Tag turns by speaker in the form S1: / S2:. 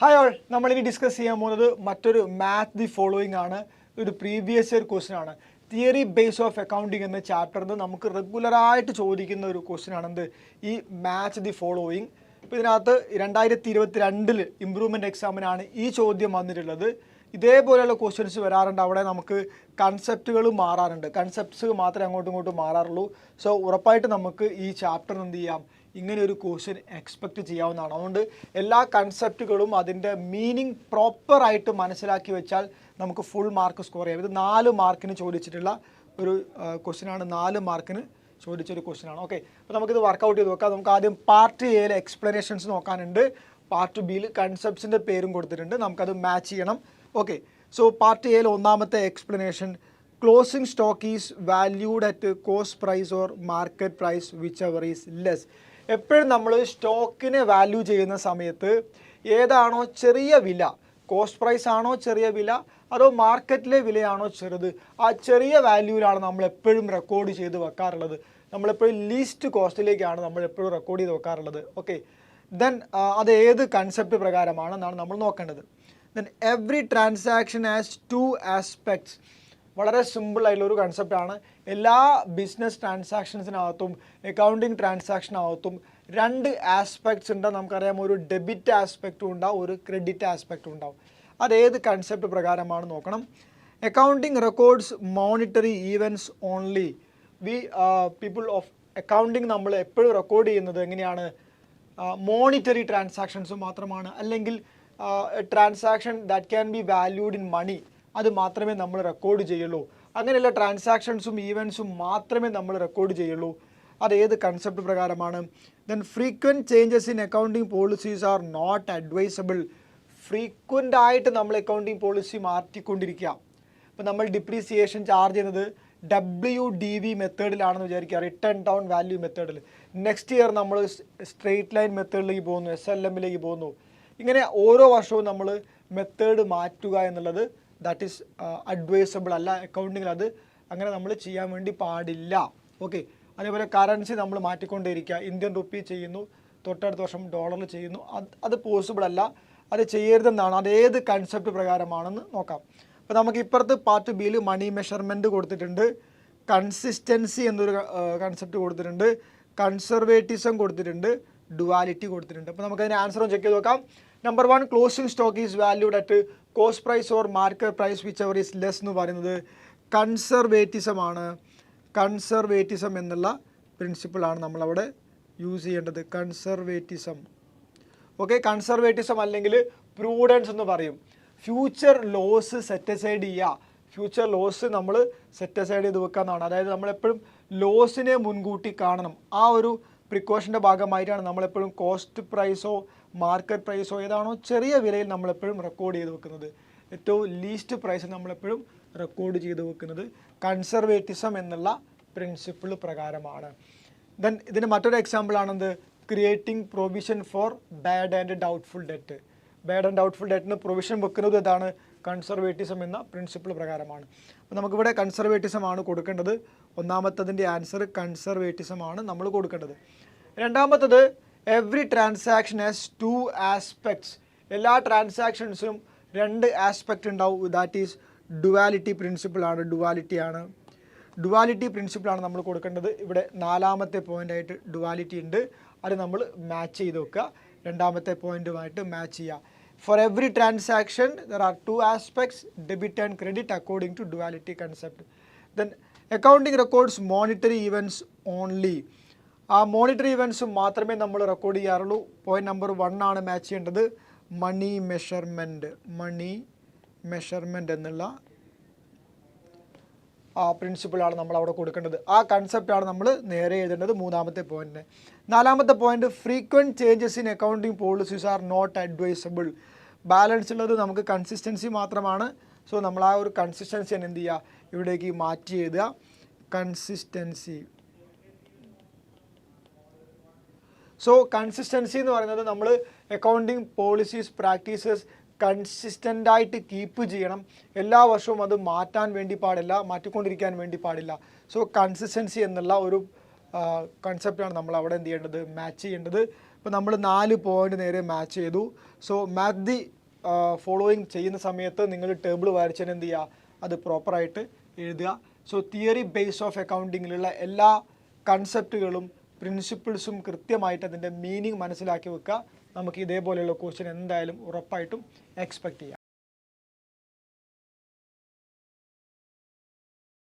S1: Hi all, നമ്മളിനി discuss ചെയ്യാൻ പോകുന്നത് മറ്റൊരു മാത്ത് ദി ഫോളോയിങ് ആണ്. ഒരു പ്രീവിയസ് ഇയർ ക്വസ്റ്റ്യൻ ആണ്. തിയറി ബേസ് ഓഫ് അക്കൗണ്ടിങ് എന്ന ചാപ്റ്ററിൽ നിന്ന് നമുക്ക് റെഗുലറായിട്ട് ചോദിക്കുന്ന ഒരു ക്വസ്റ്റ്യൻ ആണെന്ത് ഈ മാച്ച് ദി ഫോളോയിങ്. ഇപ്പോൾ ഇതിനകത്ത് 2022 ഇംപ്രൂവ്മെൻറ്റ് എക്സാമിനാണ് ഈ ചോദ്യം വന്നിട്ടുള്ളത്. ഇതേപോലെയുള്ള ക്വസ്റ്റ്യൻസ് വരാറുണ്ട്. അവിടെ നമുക്ക് കൺസെപ്റ്റുകൾ മാറാറുണ്ട്. കൺസെപ്റ്റ്സ് മാത്രമേ അങ്ങോട്ടും ഇങ്ങോട്ടും മാറാറുള്ളൂ. സോ ഉറപ്പായിട്ട് നമുക്ക് ഈ ചാപ്റ്ററിന് എന്ത് ചെയ്യാം, ഇങ്ങനെ ഒരു ക്വസ്റ്റ്യൻ എക്സ്പെക്റ്റ് ചെയ്യാവുന്നതാണ്. അതുകൊണ്ട് എല്ലാ കൺസെപ്റ്റുകളും അതിൻ്റെ മീനിങ് പ്രോപ്പറായിട്ട് മനസ്സിലാക്കി വെച്ചാൽ നമുക്ക് ഫുൾ മാർക്ക് സ്കോർ ചെയ്യാം. ഇത് 4 മാർക്കിന് ചോദിച്ചിട്ടുള്ള ഒരു ക്വസ്റ്റ്യനാണ്. 4 മാർക്കിന് ചോദിച്ചൊരു ക്വസ്റ്റ്യനാണ്. ഓക്കെ, അപ്പോൾ നമുക്കിത് വർക്കൗട്ട് ചെയ്ത് നോക്കാം. നമുക്ക് ആദ്യം പാർട്ട് എയിലെ എക്സ്പ്ലനേഷൻസ് നോക്കാനുണ്ട്. പാർട്ട് ബിയിൽ കൺസെപ്റ്റ്സിൻ്റെ പേരും കൊടുത്തിട്ടുണ്ട്. നമുക്കത് മാച്ച് ചെയ്യണം. ഓക്കെ, സോ പാർട്ട് എയിൽ ഒന്നാമത്തെ explanation, closing stock is valued at cost price or market price whichever is less. എപ്പോഴും നമ്മൾ സ്റ്റോക്കിനെ വാല്യൂ ചെയ്യുന്ന സമയത്ത് ഏതാണോ ചെറിയ വില, കോസ്റ്റ് പ്രൈസ് ആണോ ചെറിയ വില അതോ മാർക്കറ്റിലെ വിലയാണോ ചെറുത്, ആ ചെറിയ വാല്യൂവിലാണ് നമ്മൾ എപ്പോഴും റെക്കോർഡ് ചെയ്ത് വെക്കാറുള്ളത്. നമ്മളെപ്പോഴും ലീസ്റ്റ് കോസ്റ്റിലേക്കാണ് നമ്മൾ എപ്പോഴും റെക്കോർഡ് ചെയ്ത് വെക്കാറുള്ളത്. ഓക്കെ, ദെൻ അത് ഏത് കൺസെപ്റ്റ് പ്രകാരമാണെന്നാണ് നമ്മൾ നോക്കേണ്ടത്. Then every transaction has 2 aspects. വളരെ സിമ്പിളായിട്ടുള്ളൊരു കൺസെപ്റ്റാണ്. എല്ലാ ബിസിനസ് ട്രാൻസാക്ഷൻസിനകത്തും അക്കൗണ്ടിങ് ട്രാൻസാക്ഷനകത്തും 2 ആസ്പെക്ട്സ് ഉണ്ട്. നമുക്കറിയാം, ഒരു ഡെബിറ്റ് ആസ്പെക്റ്റും ഉണ്ടാവും, ഒരു ക്രെഡിറ്റ് ആസ്പെക്റ്റും ഉണ്ടാവും. അതേത് കൺസെപ്റ്റ് പ്രകാരമാണ് നോക്കണം. Accounting records monetary events only. We people of accounting നമ്മൾ എപ്പോഴും റെക്കോർഡ് ചെയ്യുന്നത് എങ്ങനെയാണ്, മോണിറ്ററി ട്രാൻസാക്ഷൻസ് മാത്രമാണ്. അല്ലെങ്കിൽ transaction that can be valued in money, അത് മാത്രമേ നമ്മൾ റെക്കോർഡ് ചെയ്യുള്ളൂ. അങ്ങനെയുള്ള ട്രാൻസാക്ഷൻസും ഈവൻറ്റ്സും മാത്രമേ നമ്മൾ റെക്കോർഡ് ചെയ്യുള്ളൂ. അത് ഏത് കൺസെപ്റ്റ് പ്രകാരമാണ്. Then frequent changes in accounting policies are not advisable. Frequent ആയിട്ട് നമ്മൾ അക്കൗണ്ടിങ് പോളിസി മാറ്റിക്കൊണ്ടിരിക്കുക. ഇപ്പോൾ നമ്മൾ ഡിപ്രീസിയേഷൻ ചാർജ് ചെയ്യുന്നത് WDV മെത്തേഡിലാണെന്ന് വിചാരിക്കുക, റിട്ടേൺ ഡൗൺ വാല്യൂ മെത്തേഡിൽ. നെക്സ്റ്റ് ഇയർ നമ്മൾ സ്ട്രെയിറ്റ് ലൈൻ മെത്തേഡിലേക്ക് പോകുന്നു, SLMലേക്ക് പോകുന്നു. ഇങ്ങനെ ഓരോ വർഷവും നമ്മൾ മെത്തേഡ് മാറ്റുക എന്നുള്ളത് ദാറ്റ് ഈസ് അഡ്വൈസബിൾ അല്ല. അക്കൗണ്ടിങ്ങിൽ അത് അങ്ങനെ നമ്മൾ ചെയ്യാൻ വേണ്ടി പാടില്ല. ഓക്കെ, അതേപോലെ കറൻസി നമ്മൾ മാറ്റിക്കൊണ്ടേയിരിക്കുക. ഇന്ത്യൻ റുപ്പി ചെയ്യുന്നു, തൊട്ടടുത്ത വർഷം ഡോളറിൽ ചെയ്യുന്നു. അത് പോസിബിൾ അല്ല, അത് ചെയ്യരുതെന്നാണ്. അതേത് കൺസെപ്റ്റ് പ്രകാരമാണെന്ന് നോക്കാം. അപ്പോൾ നമുക്ക് ഇപ്പുറത്ത് പാർട്ട് ബിയിൽ മണി മെഷർമെൻറ്റ് കൊടുത്തിട്ടുണ്ട്, കൺസിസ്റ്റൻസി എന്നൊരു കൺസെപ്റ്റ് കൊടുത്തിട്ടുണ്ട്, കൺസർവേറ്റിസം കൊടുത്തിട്ടുണ്ട്, ഡുവാലിറ്റി കൊടുത്തിട്ടുണ്ട്. അപ്പോൾ നമുക്കതിൻ്റെ ആൻസറും ചെക്ക് ചെയ്ത് നോക്കാം. Number 1, closing stock is valued at cost price or market price whichever is less എന്ന് പറയുന്നത് കൺസർവേറ്റിസം ആണ്. കൺസർവേറ്റിസം എന്നുള്ള പ്രിൻസിപ്പിളാണ് നമ്മളവിടെ യൂസ് ചെയ്യേണ്ടത്. കൺസർവേറ്റിസം. ഓക്കെ, കൺസർവേറ്റിസം അല്ലെങ്കിൽ പ്രൂഡൻസ് എന്ന് പറയും. ഫ്യൂച്ചർ ലോസ് സെറ്റ് അസൈഡ് ചെയ്യുക. ഫ്യൂച്ചർ ലോസ് നമ്മൾ സെറ്റ് അസൈഡ് ചെയ്ത് വെക്കാമെന്നാണ്. അതായത് നമ്മളെപ്പോഴും ലോസിനെ മുൻകൂട്ടി കാണണം. ആ ഒരു പ്രിക്കോഷൻ്റെ ഭാഗമായിട്ടാണ് നമ്മളെപ്പോഴും കോസ്റ്റ് പ്രൈസോ മാർക്കറ്റ് പ്രൈസോ ഏതാണോ ചെറിയ വിലയിൽ നമ്മളെപ്പോഴും റെക്കോർഡ് ചെയ്ത് വെക്കുന്നത്, ഏറ്റവും ലീസ്റ്റ് പ്രൈസ് നമ്മളെപ്പോഴും റെക്കോർഡ് ചെയ്ത് വെക്കുന്നത് കൺസർവേറ്റിസം എന്നുള്ള പ്രിൻസിപ്പിൾ പ്രകാരമാണ്. ദെൻ ഇതിന് മറ്റൊരു എക്സാമ്പിളാണെന്ത്, creating provision for bad and doubtful debt. Bad and doubtful ഡെറ്റിന് പ്രൊവിഷൻ വെക്കുന്നത് ഇതാണ് കൺസർവേറ്റിസം എന്ന പ്രിൻസിപ്പിൾ പ്രകാരമാണ്. അപ്പോൾ നമുക്കിവിടെ കൺസർവേറ്റിസം ആണ് കൊടുക്കേണ്ടത്. ഒന്നാമത്തതിൻ്റെ ആൻസർ കൺസർവേറ്റിസം ആണ് നമ്മൾ കൊടുക്കേണ്ടത്. രണ്ടാമത്തത്, എവറി ട്രാൻസാക്ഷൻ ഹാസ് 2 ആസ്പെക്ട്സ്. എല്ലാ ട്രാൻസാക്ഷൻസിനും 2 ആസ്പെക്റ്റ് ഉണ്ടാവും. ദാറ്റ് ഈസ് ഡുവാലിറ്റി പ്രിൻസിപ്പിളാണ്. ഡുവാലിറ്റി പ്രിൻസിപ്പിളാണ് നമ്മൾ കൊടുക്കേണ്ടത്. ഇവിടെ 4ാമത്തെ പോയിൻ്റായിട്ട് ഡുവാലിറ്റി ഉണ്ട്. അത് നമ്മൾ മാച്ച് ചെയ്ത് വെക്കുക. 2ാമത്തെ പോയിൻറ്റുമായിട്ട് മാച്ച് ചെയ്യുക. For every transaction there are 2 aspects, debit and credit according to duality concept. Then accounting records monetary events only. ആ മോണിറ്ററി ഇവൻറ്റ്സ് മാത്രമേ നമ്മൾ റെക്കോർഡ് ചെയ്യാറുള്ളൂ. പോയിന്റ് നമ്പർ 1 ആണ് മാച്ച് ചെയ്യേണ്ടത്. മണി മെഷർമെൻറ്റ് എന്നുള്ള ആ പ്രിൻസിപ്പിളാണ് നമ്മൾ അവിടെ കൊടുക്കേണ്ടത്. ആ കൺസെപ്റ്റാണ് നമ്മൾ നേരെ എഴുതേണ്ടത് 3ാമത്തെ പോയിന്റിന്. 4ാമത്തെ point, frequent changes in accounting policies are not advisable. Balance ഉള്ളത് നമുക്ക് കൺസിസ്റ്റൻസി മാത്രമാണ്. സോ നമ്മൾ ആ ഒരു കൺസിസ്റ്റൻസി എന്ത് ചെയ്യുക, ഇവിടേക്ക് മാറ്റി എഴുതുക. കൺസിസ്റ്റൻസി. സോ കൺസിസ്റ്റൻസി എന്ന് പറയുന്നത് നമ്മൾ അക്കൗണ്ടിങ് പോളിസീസ് പ്രാക്ടീസസ് കൺസിസ്റ്റൻ്റായിട്ട് കീപ്പ് ചെയ്യണം. എല്ലാ വർഷവും അത് മാറ്റാൻ വേണ്ടി പാടില്ല, മാറ്റിക്കൊണ്ടിരിക്കാൻ വേണ്ടി പാടില്ല. സോ കൺസിസ്റ്റൻസി എന്നുള്ള ഒരു കൺസെപ്റ്റാണ് നമ്മൾ അവിടെ എന്ത് ചെയ്യേണ്ടത്, മാച്ച് ചെയ്യേണ്ടത്. ഇപ്പോൾ നമ്മൾ 4 പോയിന്റ് നേരെ മാച്ച് ചെയ്തു. സോ മാച്ച് ദി ഫോളോയിങ് ചെയ്യുന്ന സമയത്ത് നിങ്ങൾ ടേബിൾ വരച്ചതിന് എന്ത് ചെയ്യുക, അത് പ്രോപ്പറായിട്ട് എഴുതുക. സോ തിയറി ബേസ് ഓഫ് അക്കൗണ്ടിങ്ങിലുള്ള എല്ലാ കൺസെപ്റ്റുകളും പ്രിൻസിപ്പിൾസും കൃത്യമായിട്ട് അതിൻ്റെ മീനിങ് മനസ്സിലാക്കി വെക്കുക. നമുക്ക് ഇതേപോലെയുള്ള ക്വസ്റ്റ്യൻ എന്തായാലും ഉറപ്പായിട്ടും എക്സ്പെക്റ്റ് ചെയ്യാം.